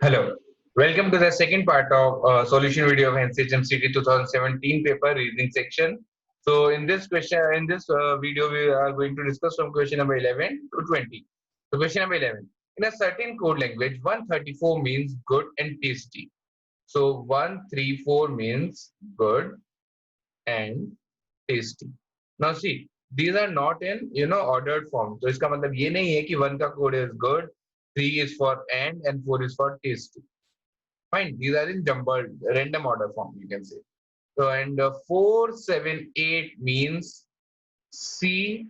Hello, welcome to the second part of solution video of Nchmct 2017 paper reasoning section. So in this video, we are going to discuss from question number 11 to 20. So question number 11. In a certain code language, 134 means good and tasty. So 134 means good and tasty. Now see, these are not in ordered form. So इसका मतलब ये नहीं है कि 1 का code is good, 3 is for and 4 is for tasty. Fine, these are in jumbled random order form, you can say. So and 478 means see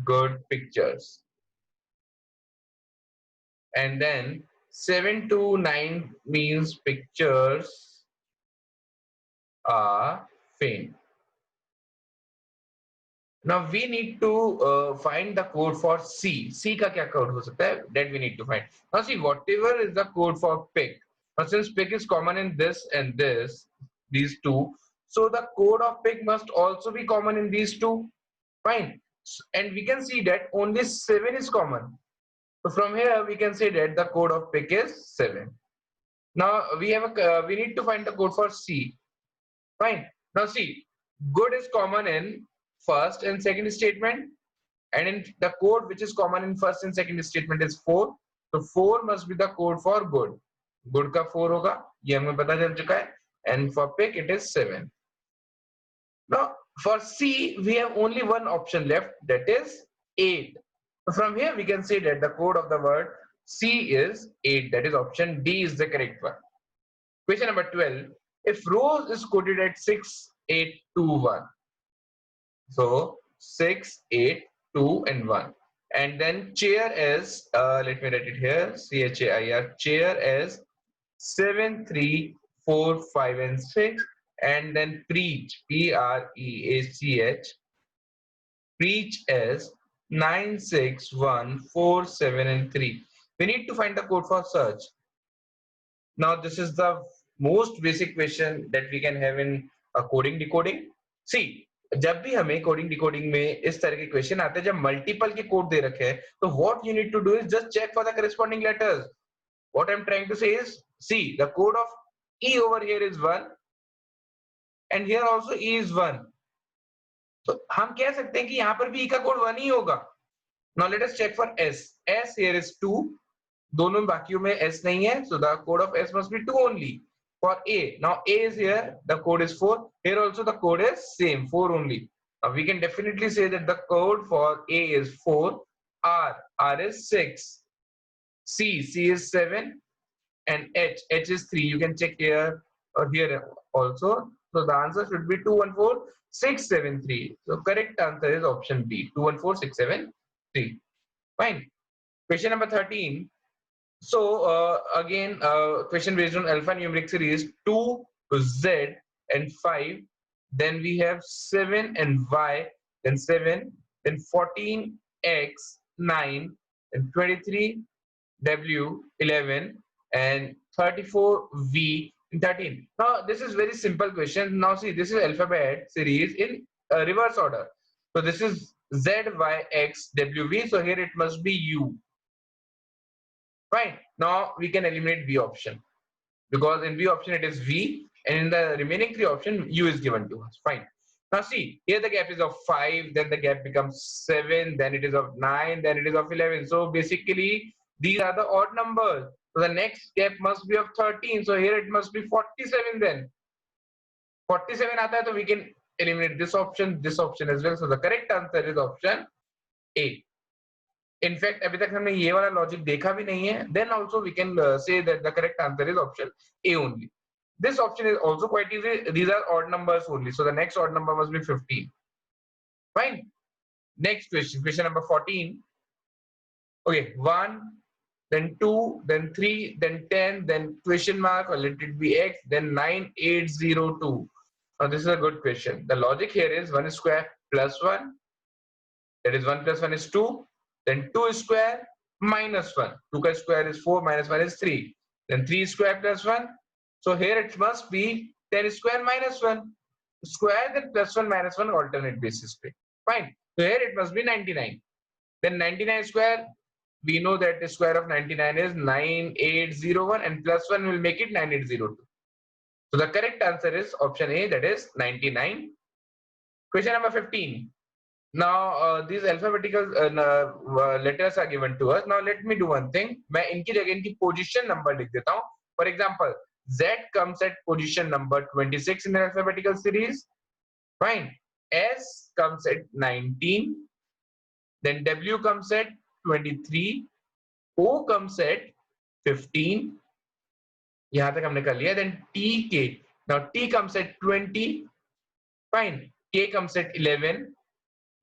good pictures, and then 729 means pictures are faint. Now we need to find the code for C. C का क्या code हो सकता है? That we need to find. Now see, whatever is the code for pick. Now since pick is common in this and this, these two, so the code of pick must also be common in these two. Fine. And we can see that only 7 is common. So from here we can say that the code of pick is 7. Now we need to find the code for C. Fine. Now see, good is common in first and second statement, and in the code which is common in first and second statement is 4. So 4 must be the code for good. Good का 4 होगा, ये हमें पता चल चुका है, and for pick it is 7. Now for C we have only one option left, that is 8. So from here we can say that the code of the word C is 8, that is option D is the correct one. Question number 12. If Rose is coded at 6821, so 6, 8, 2, and 1, and then chair is let me write it here, CHAIR, chair is 7, 3, 4, 5, and 6, and then preach, PREACH, preach is 9, 6, 1, 4, 7, and 3. We need to find the code for search. Now this is the most basic question that we can have in coding decoding. See, जब भी हमें coding decoding में इस तरह के question आते हैं जब मल्टीपल के कोड दे रखे हैं, तो what you need to do is just check for the corresponding letters. What I am trying to say is, see the code of E over here is 1 and here also E is 1. तो हम कह सकते हैं कि यहाँ पर भी E का कोड 1 ही होगा. Now let us check for S. S here is 2. दोनों बाकियों में S नहीं है, so the code of S must be 2 only. For A, now A is here, the code is 4. Here also the code is same, 4 only. Now we can definitely say that the code for A is 4. R is 6. C is 7. And H is 3. You can check here or here also. So the answer should be 214673. So correct answer is option B, 214673. Fine. Question number 13. So again, question based on alphanumeric series 2, Z, and 5. Then we have 7 and Y, then 7, then 14, X, 9, and 23, W, 11, and 34, V, 13. Now this is very simple question. Now see, this is alphabet series in reverse order. So this is Z, Y, X, W, V. So here it must be U. Fine. Now we can eliminate B option because in B option it is V, and in the remaining 3 option U is given to us. Fine. Now see, here the gap is of 5, then the gap becomes 7, then it is of 9, then it is of 11. So basically these are the odd numbers. So the next gap must be of 13. So here it must be 47 then. 47 आता है, so we can eliminate this option as well. So the correct answer is option A. In fact, अभी तक हमने ये वाला logic देखा भी नहीं है. Then also we can say that the correct answer is option A only. This option is also quite easy. These are odd numbers only. So the next odd number must be 15. Fine. Next question, question number 14. Okay, 1, then 2, then 3, then 10, then question mark, or let it be X, then 9802. Now this is a good question. The logic here is 1 square plus 1. That is 1 plus 1 is 2. Then 2 square minus 1. 2 square is 4, minus 1 is 3. Then 3 square plus 1. So here it must be 10 square minus 1. Square, then plus 1 minus 1 alternate basis. Fine. So here it must be 99. Then 99 square we know that the square of 99 is 9801 and plus 1 will make it 9802. So the correct answer is option A, that is 99. Question number 15. Now these alphabetical letters are given to us. Now let me do one thing. मैं इनकी जगह इनकी position number लिख देता हूँ. For example, Z comes at position number 26 in the alphabetical series. Fine. S comes at 19. Then W comes at 23. O comes at 15. यहाँ तक हमने कर लिया. Then T, K. Now T comes at 20. Fine. K comes at 11.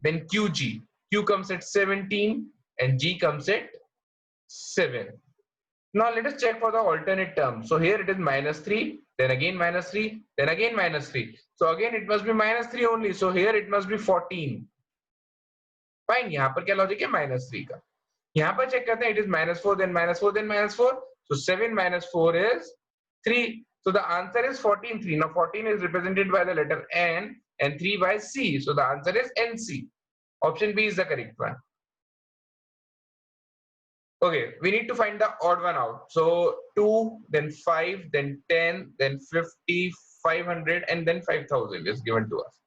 Then QG. Q comes at 17 and G comes at 7. Now let us check for the alternate term. So here it is -3, then again -3, then again -3. So again it must be -3 only. So here it must be 14. Fine. यहाँ पर क्या logic है -3 का. यहाँ पर check करते हैं. It is -4, then -4, then -4. So 7 minus 4 is 3. So the answer is 14, 3. Now 14 is represented by the letter N and 3 by C. So the answer is NC. Option B is the correct one. Okay, we need to find the odd one out. So 2, then 5, then 10, then 50, 500, and then 5,000 is given to us.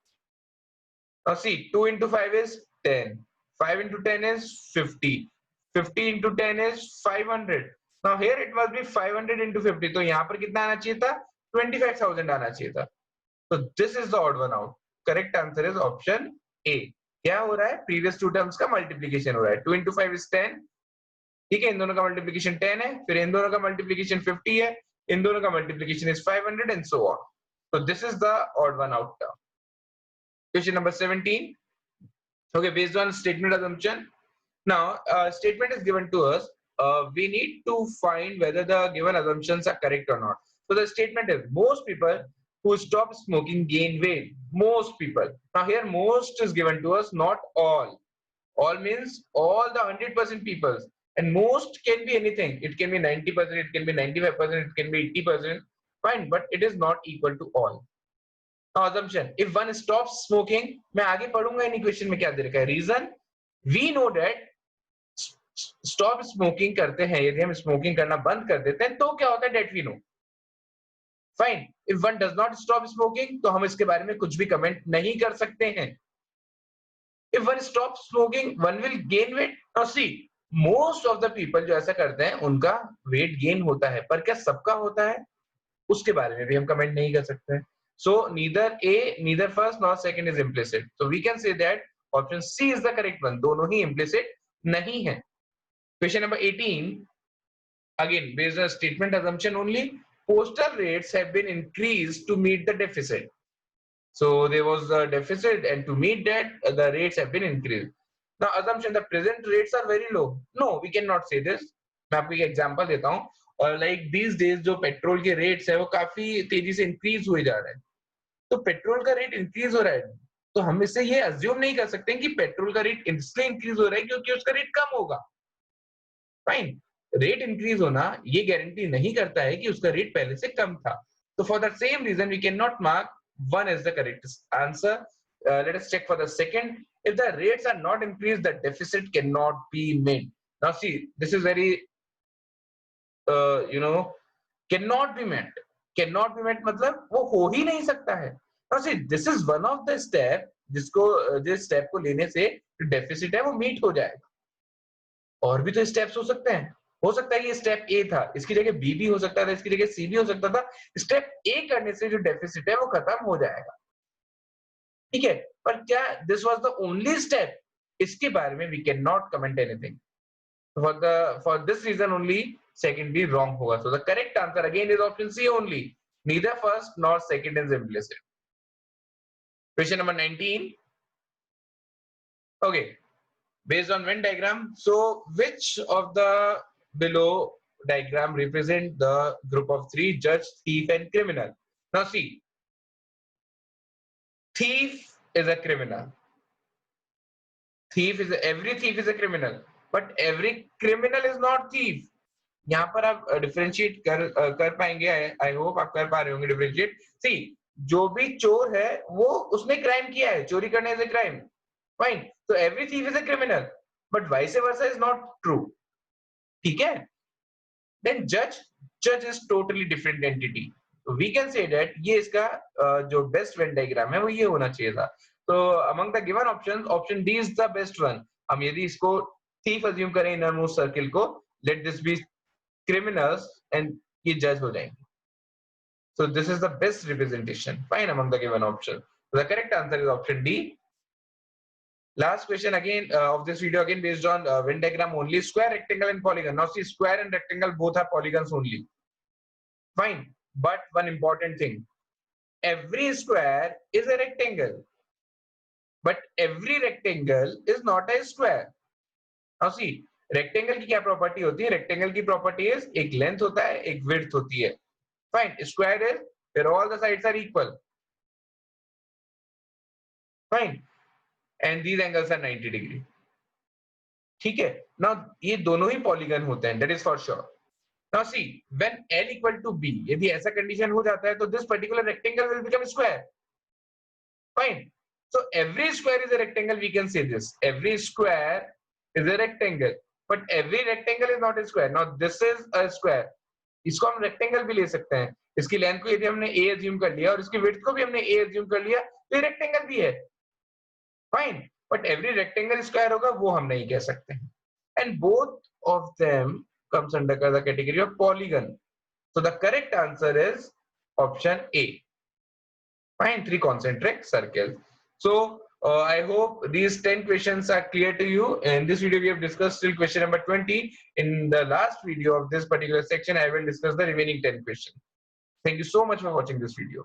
Now see, 2 into 5 is 10. 5 into 10 is 50. 50 into 10 is 500. Now here it must be 500 into 50. तो यहाँ पर कितना आना चाहिए था? 25,000 आना चाहिए था. So this is the odd one out. Correct answer is option A. क्या हो रहा है? Previous two terms का multiplication हो रहा है. 2 into 5 is 10. ठीक है, इन दोनों का multiplication 10 है. फिर इन दोनों का multiplication 50 है. इन दोनों का multiplication is 500 and so on. So this is the odd one out term. Question number 17. Okay, based on statement assumption. Now, statement is given to us. We need to find whether the given assumptions are correct or not. So the statement is most people who stop smoking gain weight. Most people. Now here most is given to us, not all. All means all the 100% people. And most can be anything. It can be 90%, it can be 95%, it can be 80%. Fine, but it is not equal to all. Now assumption, if one stops smoking, मैं आगे पढ़ूंगा in equation में क्या दे रखा है. Reason, we know that stop smoking करते हैं, यदि हम स्मोकिंग करना बंद कर देते हैं तो क्या होता है, that we know. Fine. If one does not stop smoking तो हम इसके बारे में कुछ भी कमेंट नहीं कर सकते हैं. If one stop smoking one will gain weight. Now see, most of the people जो ऐसा करते हैं उनका वेट गेन होता है, पर क्या सबका होता है उसके बारे में भी हम कमेंट नहीं कर सकते हैं. So neither A, neither first nor second is implicit. So we can say that option C is the correct one. दोनों ही इम्प्लिसिट नहीं है. Question number 18, again based on statement assumption only, postal rates have been increased to meet the deficit. So there was a deficit and to meet that the rates have been increased. Now assumption, the present rates are very low. No, we cannot say this. मैं आपको एक example देता हूँ. और like these days जो petrol के rates है वो काफी तेजी से इंक्रीज हुए जा रहे हैं. तो पेट्रोल का रेट इंक्रीज हो रहा है तो हम इससे ये अज्यूम नहीं कर सकते कि पेट्रोल का रेट इसलिए इंक्रीज हो रहा है क्योंकि उसका रेट कम होगा. फाइन. रेट इंक्रीज होना ये गारंटी नहीं करता है कि उसका रेट पहले से कम था. तो for the same reason we can not mark one as the correct answer. Let us check for the second. If the rates are not increase the deficit can not be made. Now see, this is very can not be met. Can not be met मतलब वो हो ही नहीं सकता है. Now see, this is one of the step जिस स्टेप को लेने से जो डेफिसिट है वो मीट हो जाएगा. और भी तो स्टेप्स हो सकते हैं. हो सकता है ये स्टेप ए था, इसकी जगह बी भी हो सकता था, इसकी जगह सी भी हो सकता था. स्टेप ए करने से जो डेफिसिट है वो खत्म हो जाएगा. ठीक है, पर क्या this was the only step? इसके बारे में we can not comment anything. For this reason only second be wrong होगा. So the correct answer again is option C only. Neither first nor second is implicit. Question number 19. Okay, based on Venn diagram, so which of the below diagram represent the group of three: judge, thief and criminal? Now see, thief is a criminal. Every thief is a criminal, but every criminal is not thief. यहाँ पर आप differentiate कर पाएंगे. I hope आप कर पा रहे होंगे डिफरेंशिएट. सी, जो भी चोर है वो उसने क्राइम किया है. चोरी करने से crime. Fine. So every thief is a criminal, but vice versa is not true. ठीक है. Then judge is totally different entity. So we can say that ये इसका जो best Venn diagram है वो ये होना चाहिए था. So among the given options, option D is the best one. हम यदि इसको thief assume करें innermost circle को, let this be criminals and ये judge हो जाएंगे. So this is the best representation. Fine among the given option. So the correct answer is option D. Last question again of this video, again based on Venn diagram only. Square, rectangle, and polygon. Now see, square and rectangle both are polygons only. Fine, but one important thing: every square is a rectangle, but every rectangle is not a square. Now see, rectangle की क्या property होती है? Rectangle की property is एक length होता है, एक width होती है. Fine. Square is where all the sides are equal. Fine. And these angles are 90 degree. ठीक है. Now ये दोनों ही polygon होते हैं. That is for sure. Now see, when L equal to B, यदि ऐसा condition हो जाता है तो this particular rectangle will become square. Fine. So every square is a rectangle. We can say this. Every square is a rectangle, but every rectangle is not a square. Now this is a square. इसको हम rectangle भी ले सकते हैं. इसकी length को यदि हमने a assume कर लिया और इसकी विड्थ को भी हमने a assume कर लिया तो ये रेक्टेंगल भी है. Fine, but every rectangle square होगा वो हम नहीं कह सकते हैं. And both of them comes under the category of polygon. So the correct answer is option A. Fine, 3 concentric circles. So I hope these 10 questions are clear to you. In this video, we have discussed till question number 20. In the last video of this particular section, I will discuss the remaining 10 questions. Thank you so much for watching this video.